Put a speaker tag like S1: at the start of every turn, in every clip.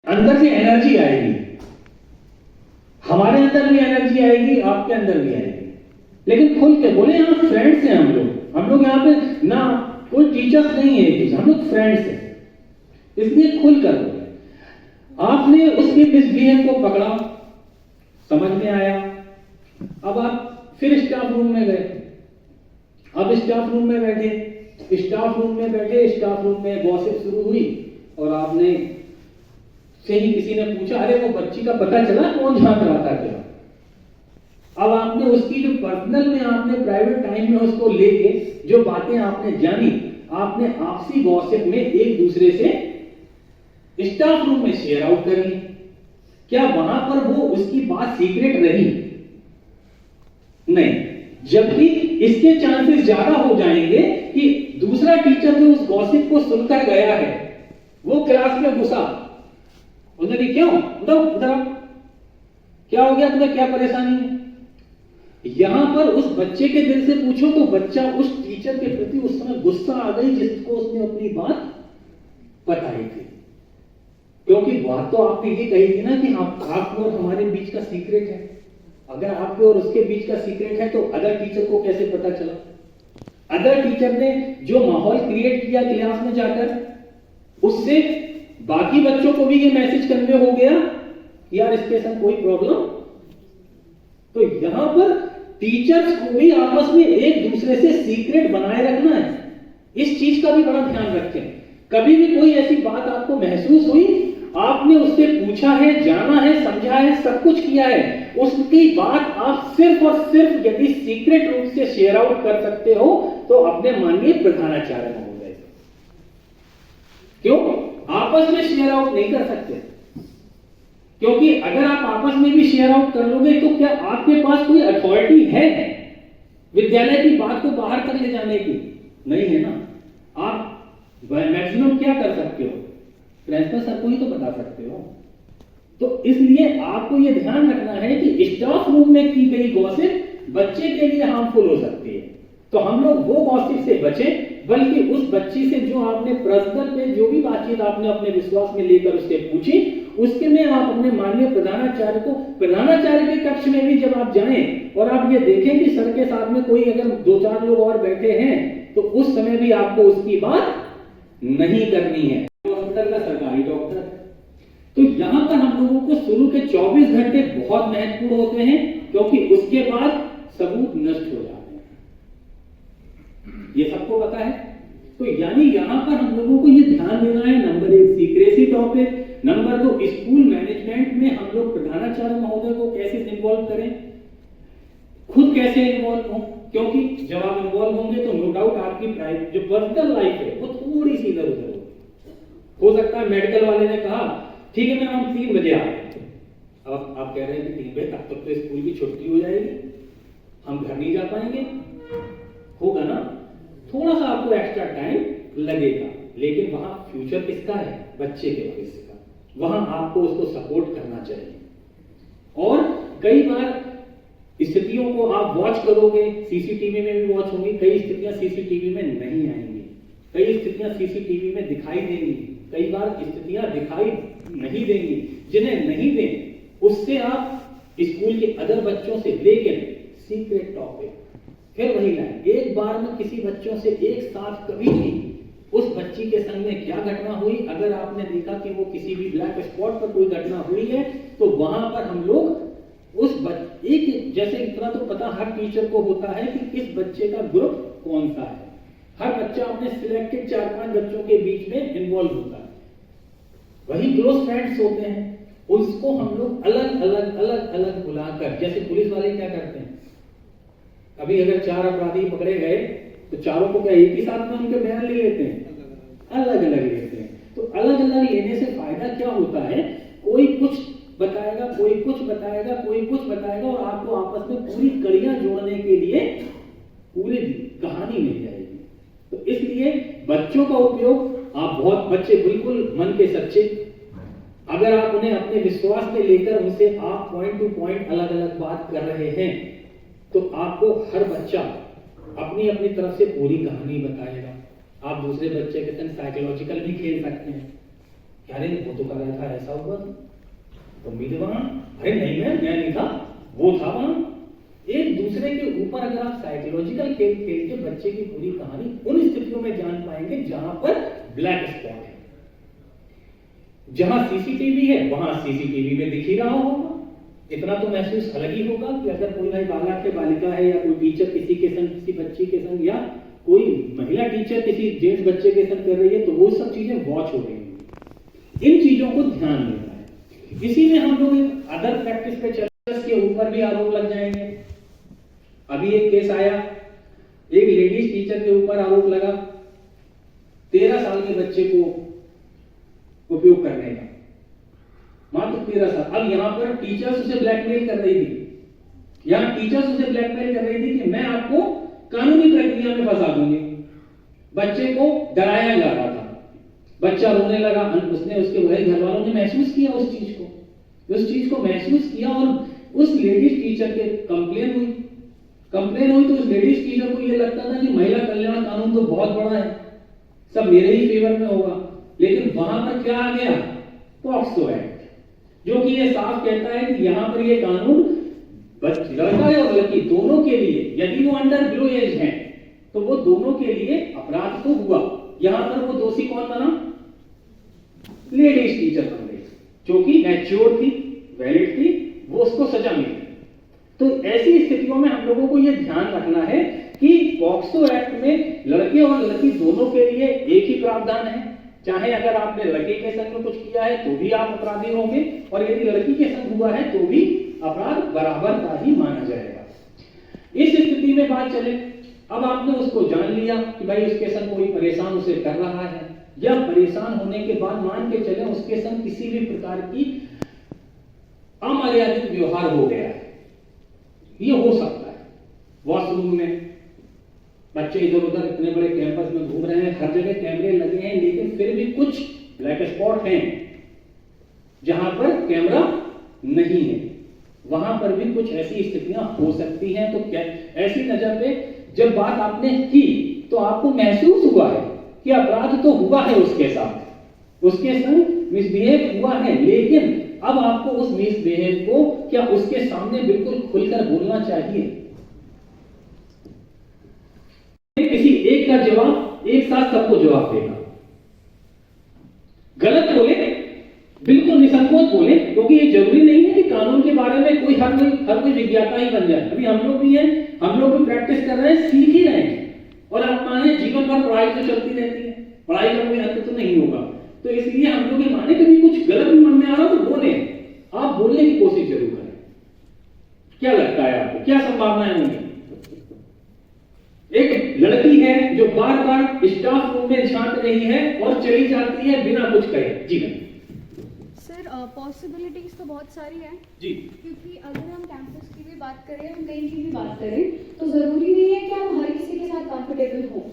S1: अंदर से एनर्जी आएगी, हमारे अंदर भी एनर्जी आएगी, आपके अंदर भी आएगी। लेकिन खुल के बोले, यहाँ फ्रेंड्स हैं हम लोग यहाँ पे ना कोई टीचर्स नहीं है, हम लोग फ्रेंड्स हैं, इसलिए खुल कर बोले। आपने उसके मिसबिहेव को पकड़ा, समझ में आया, अब आप फिर स्टाफ रूम में गए। अब स्टाफ रूम में बैठे, स्टाफ रूम में गॉसिप शुरू हुई और आपने से ही किसी ने पूछा, अरे वो बच्ची का पता चला कौन झांक रहा था क्या? अब आपने उसकी जो पर्सनल में आपने प्राइवेट टाइम में उसको लेके जो बातें आपने जानी, आपने आपसी गॉसिप में एक दूसरे से स्टाफ रूम में शेयर आउट कर ली। क्या वहां पर वो उसकी बात सीक्रेट रही? नहीं, जबकि इसके चांसेस ज्यादा हो जाएंगे कि दूसरा टीचर जो उस गॉसिप को सुनकर गया है वो क्लास में घुसा, उसने भी क्यों उधर क्या हो गया तुम्हें, क्या परेशानी है? यहां पर उस बच्चे के दिल से पूछो तो बच्चा उस टीचर के प्रति उस समय गुस्सा आ गई जिसको उसने अपनी बात बताई थी, क्योंकि बात तो आपने ये कही थी ना कि आपके और हमारे बीच का सीक्रेट है। अगर आपके और उसके बीच का सीक्रेट है तो अदर टीचर को कैसे पता चला? अदर टीचर ने जो माहौल क्रिएट किया क्लास में जाकर, उससे बाकी बच्चों को भी ये मैसेज कन्वे हो गया कि यार इसके साथ कोई प्रॉब्लम। तो यहां पर टीचर्स को भी आपस में एक दूसरे से सीक्रेट बनाए रखना है, इस चीज का भी बड़ा ध्यान रखें। कभी भी कोई ऐसी बात आपको महसूस हुई, आपने उससे पूछा है, जाना है, समझा है, सब कुछ किया है, उसकी बात आप सिर्फ और सिर्फ यदि सीक्रेट रूप से शेयर आउट कर सकते हो तो अपने माननीय प्रधानाचार्य महोदय से। क्यों आपस में शेयर आउट नहीं कर सकते? क्योंकि अगर आप आपस में भी शेयर आउट कर लोगे तो क्या आपके पास कोई अथॉरिटी है विद्यालय की बात को बाहर तक ले जाने की? नहीं है ना। आप मैक्सिमम क्या कर सकते हो? प्रिंसिपल सर को ही तो बता सकते हो। तो इसलिए आपको यह ध्यान रखना है कि स्टाफ रूम में की गई गॉसिप बच्चे के लिए हार्मफुल हो सकती है, तो हम लोग वो गॉसिप से बचें, बल्कि उस बच्ची से जो आपने पर्सनल में जो भी बातचीत आपने अपने विश्वास में लेकर उससे पूछी, उसके में आप अपने माननीय प्रधानाचार्य को, प्रधानाचार्य के कक्ष में भी जब आप जाएं और आप ये देखें कि सर के साथ में कोई अगर 2-4 लोग और बैठे हैं तो उस समय भी आपको उसकी बात नहीं करनी है। हॉस्पिटल का सरकारी डॉक्टर, तो यहां पर हम लोगों को शुरू के 24 घंटे बहुत महत्वपूर्ण होते हैं, क्योंकि उसके बाद सबूत नष्ट हो जाते हैं, ये सबको पता है। तो यानी यहां पर हम लोगों को ये ध्यान देना है, number 1 secrecy topic, number 2 school management में हम लोग प्रधानाचार्य महोदय को कैसे इन्वॉल्व करें, खुद कैसे इन्वॉल्व हों, क्योंकि जब आप इन्वॉल्व होंगे तो नो डाउट आपकी प्राइवेट जो पर्सनल लाइफ है वो थोड़ी सी इधर उधर हो सकता है। मेडिकल वाले ने कहा ठीक है मैम हम 3 बजे आ रहे हैं, अब आप कह रहे हैं कि 3 बजे तब तक तो स्कूल की छुट्टी हो जाएगी, हम घर नहीं जा पाएंगे, होगा ना, थोड़ा सा आपको एक्स्ट्रा टाइम लगेगा, लेकिन वहां फ्यूचर किसका है? बच्चे के भविष्य का, वहां आपको उसको सपोर्ट करना चाहिए। और कई बार स्थितियों को आप वॉच करोगे, सीसीटीवी में भी वॉच होंगी, कई स्थितियां सीसीटीवी में नहीं आएंगी, कई स्थितियां सीसीटीवी में दिखाई देंगी, कई बार स्थितियां दिखाई नहीं देंगी, जिन्हें नहीं दें उससे आप स्कूल के अदर बच्चों से, लेकिन सीक्रेट टॉपिक फिर वही लाइन, एक बार में किसी बच्चों से एक साथ कभी भी उस बच्ची के संग में क्या घटना हुई, अगर आपने देखा कि वो किसी भी ब्लैक स्पॉट पर कोई घटना हुई है तो वहां पर हम लोग उस एक जैसे इतना तो पता हर टीचर को होता है कि किस बच्चे का ग्रुप कौन सा है, हर बच्चा अपने सिलेक्टेड 4-5 बच्चों के बीच में इन्वॉल्व होता है, वही क्लोज फ्रेंड्स होते हैं, उसको हम लोग अलग अलग बुलाकर, जैसे पुलिस वाले क्या करते हैं, अभी अगर 4 अपराधी पकड़े गए तो चारों को क्या एक ही साथ में उनके बयान ले लेते हैं? अलग अलग लेते हैं। तो अलग अलग लेने से फायदा क्या होता है, कोई कुछ बताएगा, कोई कुछ बताएगा, कोई कुछ बताएगा, और आपको आपस में पूरी कड़ियां जोड़ने के लिए पूरी कहानी मिल जाएगी। तो इसलिए बच्चों का उपयोग आप बहुत, बच्चे बिल्कुल मन के सच्चे, अगर आप उन्हें अपने विश्वास में लेकर उनसे आप पॉइंट टू पॉइंट अलग अलग बात कर रहे हैं तो आपको हर बच्चा अपनी अपनी तरफ से पूरी कहानी बताएगा। आप दूसरे बच्चे के संग साइकोलॉजिकल भी खेल सकते हैं, अरे वो तो कर रहा था, ऐसा हुआ तो उम्मीद वहां, अरे नहीं मैं नहीं था, वो था वहां। एक दूसरे के ऊपर अगर आप साइकोलॉजिकल खेल खेल के बच्चे की पूरी कहानी उन स्थितियों में जान पाएंगे जहां पर ब्लैक स्पॉट है। जहां सीसीटीवी है वहां सीसीटीवी में दिख ही रहा होगा। इतना तो महसूस अलग ही होगा कि अगर कोई भाई बालक है, बालिका है, या कोई टीचर किसी के संग, किसी बच्ची के संग, या कोई महिला टीचर किसी जेंट्स बच्चे के संग कर रही है, तो वो सब चीजें वॉच हो रही हैं। इन चीजों को ध्यान देना है। इसी में हम लोग अदर प्रैक्टिस पे चल के ऊपर भी आरोप लग जाएंगे। अभी एक केस आया, एक लेडीज टीचर के ऊपर आरोप लगा 13 साल के बच्चे को उपयोग करने का, मात्र 13 साल। अब यहां पर टीचर्स उसे ब्लैकमेल कर रही थी, यहां टीचर्स उसे ब्लैकमेल कर रही थी कि मैं आपको कानूनी प्रक्रिया में फंसा दूंगी। बच्चे को डराया जा रहा था, बच्चा रोने लगा। उसने, उसके घर वालों ने महसूस किया उस चीज को महसूस किया, और उस लेडीज टीचर के कंप्लेन हुई तो उस लेडीज टीचर को यह लगता था कि महिला कल्याण कानून तो बहुत बड़ा है, सब मेरे ही फेवर में होगा। लेकिन वहां पर क्या आ गया? पॉक्सो एक्ट, जो कि ये साफ कहता है कि यहां पर ये कानून लड़का और लड़की दोनों के लिए, यदि वो अंडर बिलो एज हैं, तो वो दोनों के लिए अपराध तो हुआ। यहां पर वो दोषी कौन बना? लेडीज टीचर बन गई, जो कि मैच्योर थी, वैलिड थी, वो उसको सजा मिली। तो ऐसी स्थितियों में हम लोगों को यह ध्यान रखना है कि पॉक्सो एक्ट में लड़के और लड़की दोनों के लिए एक ही प्रावधान है। चाहे अगर आपने लड़के के संग में कुछ किया है तो भी आप अपराधी होंगे, और यदि लड़की के संग हुआ है तो भी अपराध बराबर का ही माना जाएगा। इस स्थिति में बात चले, अब आपने उसको जान लिया कि भाई उसके संग कोई परेशान उसे कर रहा है, या परेशान होने के बाद मान के चले उसके संग किसी भी प्रकार की अमर्यादित व्यवहार हो गया है। ये हो सकता है वॉशरूम में बच्चे इधर उधर इतने बड़े कैंपस में घूम रहे हैं, हर जगह कैमरे लगे हैं, लेकिन फिर भी कुछ ब्लैक स्पॉट हैं जहां पर कैमरा नहीं है, वहां पर भी कुछ ऐसी स्थितियां हो सकती हैं। तो क्या ऐसी नजर पे जब बात आपने की तो आपको महसूस हुआ है कि अपराध तो हुआ है उसके साथ, उसके संग मिसबिहेव हुआ है, लेकिन अब आपको उस मिसबिहेव को क्या उसके सामने बिल्कुल खुलकर बोलना चाहिए? किसी एक का जवाब एक साथ सबको जवाब देगा। गलत बोले, बिल्कुल निसंकोच बोले, क्योंकि ये जरूरी नहीं है कि कानून के बारे में कोई हर कोई विज्ञाता ही बन जाए। अभी हम लोग भी हैं, हम लोग भी प्रैक्टिस कर रहे हैं, सीख ही रहे हैं, और आप माने जीवन भर पढ़ाई तो चलती रहती है, पढ़ाई का कोई अंत तो नहीं होगा। तो इसलिए हम लोग ये माने कभी कुछ गलत मन में आ रहा तो बोले, आप बोलने की कोशिश जरूर करें। क्या लगता है आपको, क्या संभावनाएं होंगी? एक लड़की है जो बार बार स्टाफ रूम में झांक रही है और चली जाती है बिना कुछ कहे। जी
S2: सर, पॉसिबिलिटीज तो बहुत सारी हैं
S1: जी,
S2: क्योंकि अगर हम कैंपस की भी बात करें, हम कहीं की भी बात करें, तो जरूरी नहीं है कि हम हर किसी के साथ कंफर्टेबल हो।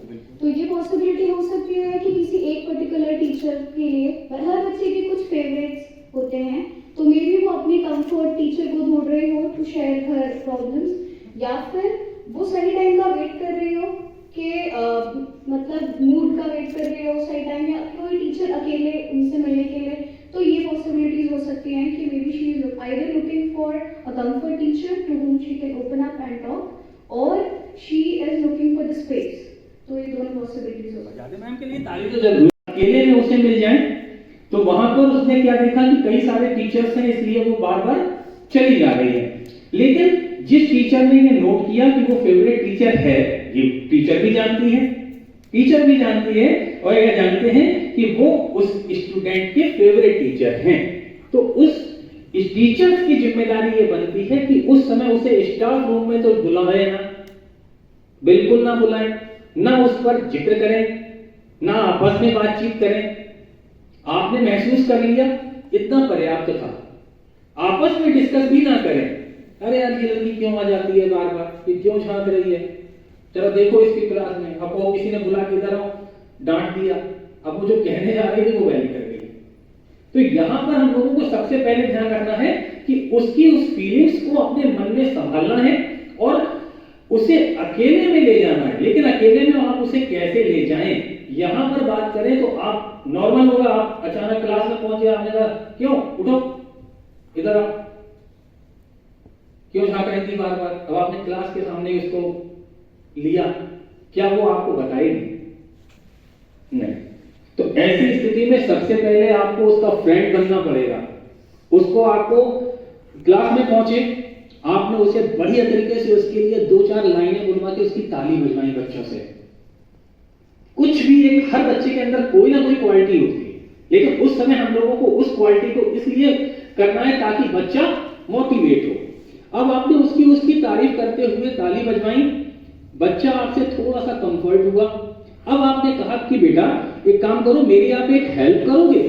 S2: तो ये पॉसिबिलिटी हो सकती है कि किसी एक पर्टिकुलर टीचर के लिए, हर बच्चे के कुछ फेवरेट्स होते हैं, तो मे बी वो अपनी कंफर्ट टीचर को ढूंढ रही हो टू शेयर हर प्रॉब्लम्स, या फिर वो सही टाइम का वेट कर रही हो कि मतलब मूड का वेट कर रही हो सही टाइम, या कोई टीचर अकेले उनसे मिलने के लिए। तो ये पॉसिबिलिटीज हो सकती हैं कि may be she is either looking for a comfort teacher to whom she can open up and talk, or she is looking for the space. तो ये दोनों पॉसिबिलिटीज हो सकती हैं।
S1: मैम के लिए ताली तो जरूर, अकेले में उसे मिल जाए तो वहां पर उसने क्या देखा कि कई सारे टीचर्स हैं, इसलिए वो बार बार चली जा रही है। लेकिन जिस टीचर ने ये नोट किया कि वो फेवरेट टीचर है, ये टीचर भी जानती है, और ये जानते हैं कि वो उस स्टूडेंट के फेवरेट टीचर हैं, तो उस टीचर की जिम्मेदारी ये बनती है कि उस समय उसे स्टाफ रूम में तो बुलाए ना, बिल्कुल ना बुलाए, ना उस पर जिक्र करें, ना आपस में बातचीत करें। आपने महसूस कर लिया, इतना पर्याप्त था। आपस में डिस्कस भी ना करें, अरे यार ये लड़की क्यों आ जाती है बार बार, ये क्यों झांक रही है, चलो देखो इसकी क्लास में, अब वो किसी ने बुला के इधर आओ, डांट दिया, अब वो जो कहने जा रही थी वो वैली कर गई। तो यहां पर हम लोगों को सबसे पहले ध्यान रखना है कि उसकी उस फीलिंग्स को अपने मन में संभालना है और उसे अकेले में ले जाना है। लेकिन अकेले में आप उसे कैसे ले जाएं, यहां पर बात करें तो आप नॉर्मल होगा, आप अचानक क्लास में पहुंचे, आपने कहा क्यों उठो इधर आओ, क्यों झांक रही थी बार बार। अब आपने क्लास के सामने उसको लिया, क्या वो आपको बताएगी? नहीं। तो ऐसी स्थिति में सबसे पहले आपको उसका फ्रेंड बनना पड़ेगा। उसको आपको क्लास में पहुंचे, आपने उसे बढ़िया तरीके से उसके लिए 2-4 लाइनें बुलवा के उसकी ताली बजवाई बच्चों से। कुछ भी एक, हर बच्चे के अंदर कोई ना कोई क्वालिटी होती है, लेकिन उस समय हम लोगों को उस क्वालिटी को इसलिए करना है ताकि बच्चा मोटिवेट हो। अब आपने उसकी तारीफ करते हुए ताली बजवाई, बच्चा आपसे थोड़ा सा कंफर्ट हुआ। अब आपने कहा कि बेटा एक काम करो, मेरी आप एक हेल्प करोगे,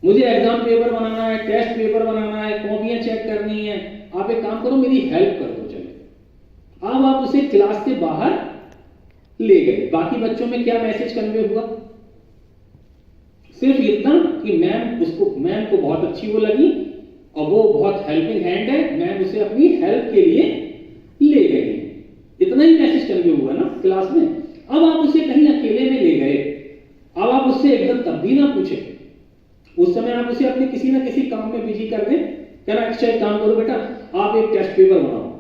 S1: मुझे एग्जाम पेपर बनाना है, टेस्ट पेपर बनाना है, कॉपियां चेक करनी है, आप एक काम करो मेरी हेल्प कर दो। चलो, अब आप उसे क्लास से बाहर ले गए। बाकी बच्चों में क्या मैसेज कन्वे हुआ? सिर्फ इतना कि मैम को बहुत अच्छी वो लगी और वो बहुत हेल्पिंग हैंड है, मैम उसे अपनी हेल्प के लिए ले गई। इतना ही मैसेज कन्वे हुआ ना क्लास में। अब आप उसे कहीं अकेले में ले गए, अब आप उससे एकदम तब भी ना पूछे, उस समय आप उसे अपने किसी ना किसी काम में बिजी कर दें। कहना अच्छा एक काम करो बेटा, आप एक टेस्ट पेपर बनाओ,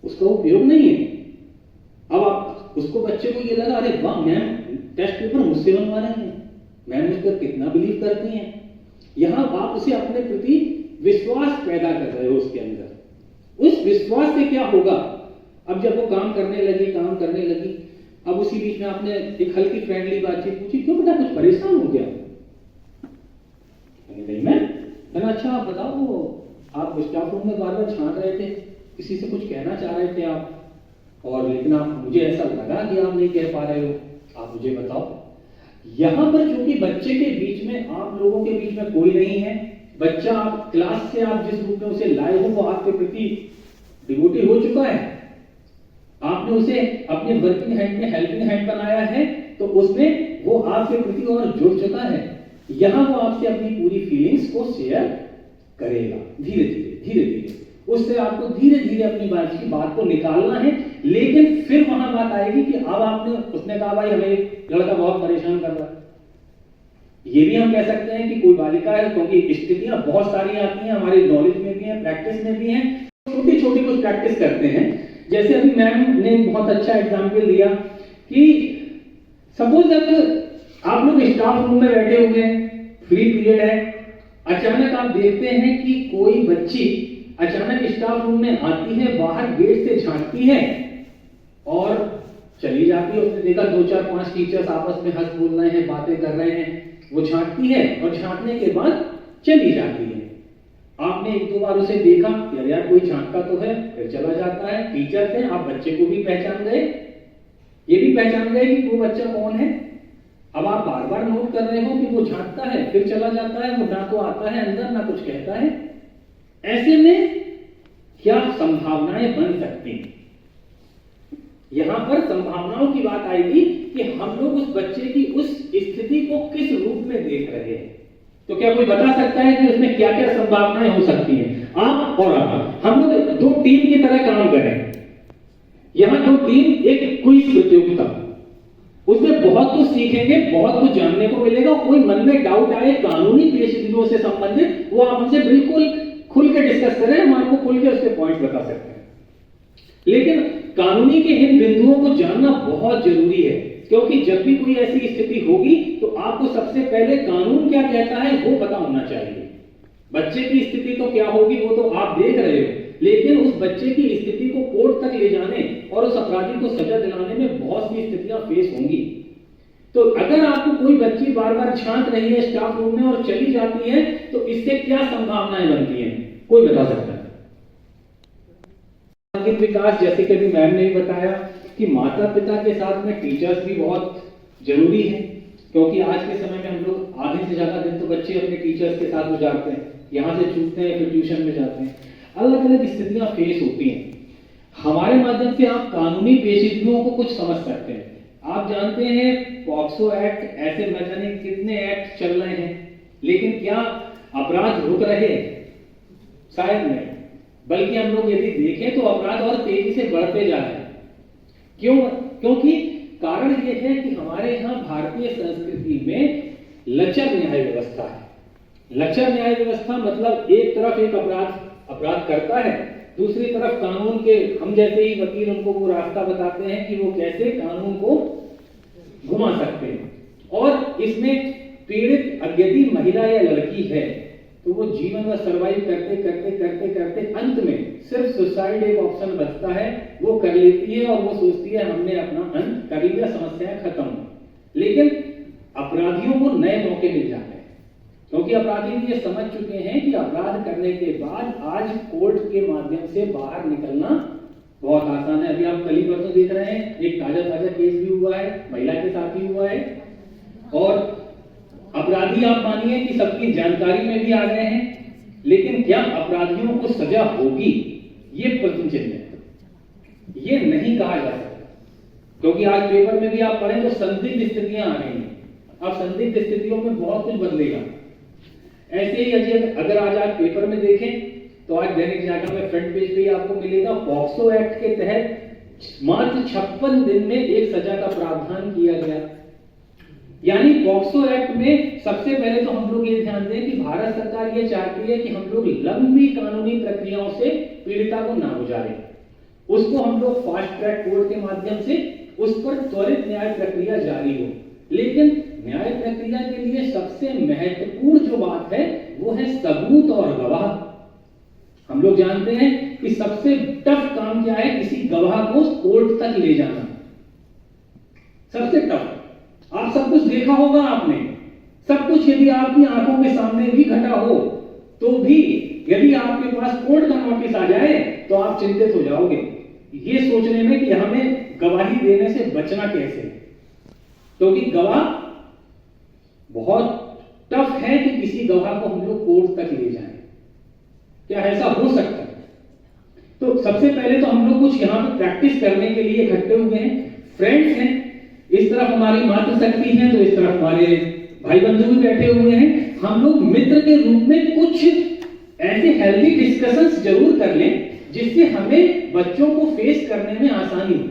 S1: उसका उपयोग नहीं है। अब आप उसको, बच्चे को ये लगा अरे वाह मैम टेस्ट पेपर मुझसे बनवा रहे हैं, मैम मुझ पर कितना बिलीव करती हैं। यहां आप उसे अपने प्रति विश्वास पैदा कर रहे हो उसके अंदर। उस विश्वास से क्या होगा, अब जब वो काम करने लगी, अब उसी बीच में आपने एक हल्की फ्रेंडली बातचीत पूछी, क्यों बेटा कुछ परेशान हो गया? नहीं मैम। कहना अच्छा आप बताओ, आप स्टाफ रूम में बार बार झांक रहे थे, किसी से कुछ कहना चाह रहे थे आप, और लेकिन आप, मुझे ऐसा लगा कि आप नहीं कह पा रहे हो, आप मुझे बताओ। यहां पर चूंकि बच्चे के बीच में, आप लोगों के बीच में कोई नहीं है, बच्चा आप क्लास से आप जिस रूप में उसे लाए हो वो आपके प्रति डिवोटी हो चुका है, आपने उसे अपने वर्किंग हैंड में हेल्पिंग हैंड बनाया है, तो उसमें वो आपके प्रति और जुड़ चुका है। यहां वो आपसे अपनी पूरी फीलिंग्स को शेयर करेगा धीरे धीरे। उससे आपको धीरे धीरे अपनी बात को निकालना है। लेकिन फिर वहां बात आएगी कि अब उसने कहा भाई हमें लड़का बहुत परेशान कर रहा है। ये भी हम कह सकते हैं कि कोई बालिका है, क्योंकि स्थितियां बहुत सारी आती हैं, हमारी नॉलेज में भी है, प्रैक्टिस में भी है। छोटी छोटी कुछ प्रैक्टिस करते हैं। जैसे अभी मैम ने बहुत अच्छा एग्जाम्पल दिया कि सपोज अगर आप लोग स्टाफ रूम में बैठे हुए हैं, फ्री पीरियड है, अचानक आप देखते हैं कि कोई बच्ची अचानक स्टाफ रूम में आती है, बाहर गेट से झांकती है और चली जाती है। उसने देखा 2-4-5 टीचर्स आपस में हंस बोल रहे हैं, बातें कर रहे हैं, वो झांकती है और झांकने के बाद चली जाती है। आपने 1-2 बार उसे देखा कि यार कोई झांकता तो है, फिर चला जाता है। टीचर थे, आप बच्चे को भी पहचान गए, ये भी पहचान गए कि वो बच्चा कौन है। अब आप बार बार नोट कर रहे हो कि वो झांकता है फिर चला जाता है, वो ना तो आता है अंदर ना कुछ कहता है। ऐसे में क्या संभावनाएं बन सकती हैं? यहां पर संभावनाओं की बात आएगी कि हम लोग उस बच्चे की उस स्थिति को किस रूप में देख रहे हैं। तो क्या कोई बता सकता है कि उसमें क्या क्या संभावनाएं हो सकती हैं? आप और हम लोग 2 टीम की तरह काम करें। यहां 2 टीम, एक क्विज प्रतियोगिता, उसमें बहुत कुछ सीखेंगे, बहुत कुछ जानने को मिलेगा। कोई मन में डाउट आए कानूनी पेशेवरों से संबंधित, वो आप हमसे बिल्कुल खुल के डिस्कस करें, हम आपको खुल के उसके पॉइंट बता सकते हैं। लेकिन कानूनी के इन बिंदुओं को जानना बहुत जरूरी है, क्योंकि जब भी कोई ऐसी स्थिति होगी तो आपको सबसे पहले कानून क्या कहता है वो पता होना चाहिए। बच्चे की स्थिति तो क्या होगी वो तो आप देख रहे हो, लेकिन उस बच्चे की स्थिति को कोर्ट तक ले जाने और उस अपराधी को सजा दिलाने में बहुत सी स्थितियां फेस होंगी। तो अगर आपको कोई बच्ची बार बार झांक रही है स्टाफ रूम में और चली जाती है, तो इससे क्या संभावनाएं बनती हैं? कोई बता सकता है? विकास, जैसे कि अभी मैम ने भी बताया कि माता पिता के साथ में टीचर्स भी बहुत जरूरी है, क्योंकि आज के समय में हम लोग आधे से ज्यादा दिन तो बच्चे अपने टीचर्स के साथ गुजारते हैं, यहाँ से छूटते हैं फिर ट्यूशन में जाते हैं, अलग अलग स्थितियां फेस होती हैं। हमारे माध्यम से आप कानूनी पेचीदगियों को कुछ समझ सकते हैं। आप जानते हैं पॉक्सो एक्ट, ऐसे न जाने कितने एक्ट चल रहे हैं, लेकिन क्या अपराध रुक रहे हैं? शायद नहीं, बल्कि हम लोग यदि देखें तो अपराध और तेजी से बढ़ते जा रहे हैं। क्यों? क्योंकि कारण ये है कि हमारे यहाँ भारतीय संस्कृति में लचर न्याय व्यवस्था है। लचर न्याय व्यवस्था मतलब एक तरफ एक अपराध करता है, दूसरी तरफ कानून के हम जैसे ही वकील उनको वो रास्ता बताते हैं कि वो कैसे कानून को घुमा सकते हैं। और इसमें पीड़ित यदि महिला या लड़की है तो वो जीवन में सर्वाइव करते करते करते करते अंत में सिर्फ सुसाइड एक ऑप्शन बचता है, वो कर लेती है और वो सोचती है हमने अपना अंत कर लिया, समस्याएं खत्म। लेकिन अपराधियों को नए मौके मिल जाते हैं, क्योंकि अपराधी भी ये समझ चुके हैं कि अपराध करने के बाद आज कोर्ट के माध्यम से बाहर निकलना बहुत आसान है। अभी आप कल ही परसों देख रहे हैं एक ताजा केस भी हुआ है, महिला के साथ भी हुआ है, और अपराधी आप मानिए कि सबकी जानकारी में भी आ गए हैं, लेकिन क्या अपराधियों को सजा होगी, ये प्रश्न चिन्ह है। ये नहीं कहा जा सकता, क्योंकि आज पेपर में भी आप पढ़ें तो संदिग्ध स्थितियां आ रही हैं। अब संदिग्ध स्थितियों में बहुत कुछ बदलेगा। ऐसे ही अगर आज आप पेपर में देखें तो आज दैनिक जागरण में फ्रंट पेज पे ही आपको मिलेगा, पॉक्सो एक्ट के तहत मात्र 56 दिन में एक सजा का प्रावधान किया गया। यानी पॉक्सो एक्ट में सबसे पहले तो हम लोग ये ध्यान दें कि भारत सरकार ये चाहती है कि हम लोग लंबी कानूनी प्रक्रियाओं से पीड़िता को ना गुजारें, उसको हम लोग फास्ट ट्रैक कोर्ट के माध्यम से उस पर त्वरित न्याय प्रक्रिया जारी हो। लेकिन न्याय प्रक्रिया के लिए सबसे महत्वपूर्ण जो बात है वो है सबूत और गवाह। हम लोग जानते हैं कि सबसे टफ काम क्या है, किसी गवाह को कोर्ट तक ले जाना, सबसे टफ। आप सब कुछ देखा होगा आपने, सब कुछ यदि आपकी आंखों के सामने भी घटा हो तो भी यदि आपके पास कोर्ट का नोटिस आ जाए तो आप चिंतित हो जाओगे ये सोचने में कि हमें गवाही देने से बचना कैसे, क्योंकि गवाह बहुत टफ है कि किसी गवाह को हम लोग कोर्ट तक ले जाएं। क्या ऐसा हो सकता है? तो सबसे पहले तो हम लोग कुछ यहां पे प्रैक्टिस करने के लिए इकट्ठे हुए हैं, फ्रेंड्स हैं, इस तरफ हमारी मातृशक्ति है तो इस तरफ हमारे भाई बंधु भी बैठे हुए हैं। हम लोग मित्र के रूप में कुछ ऐसे हेल्दी डिस्कशंस जरूर कर लें जिससे हमें बच्चों को फेस करने में आसानी हो।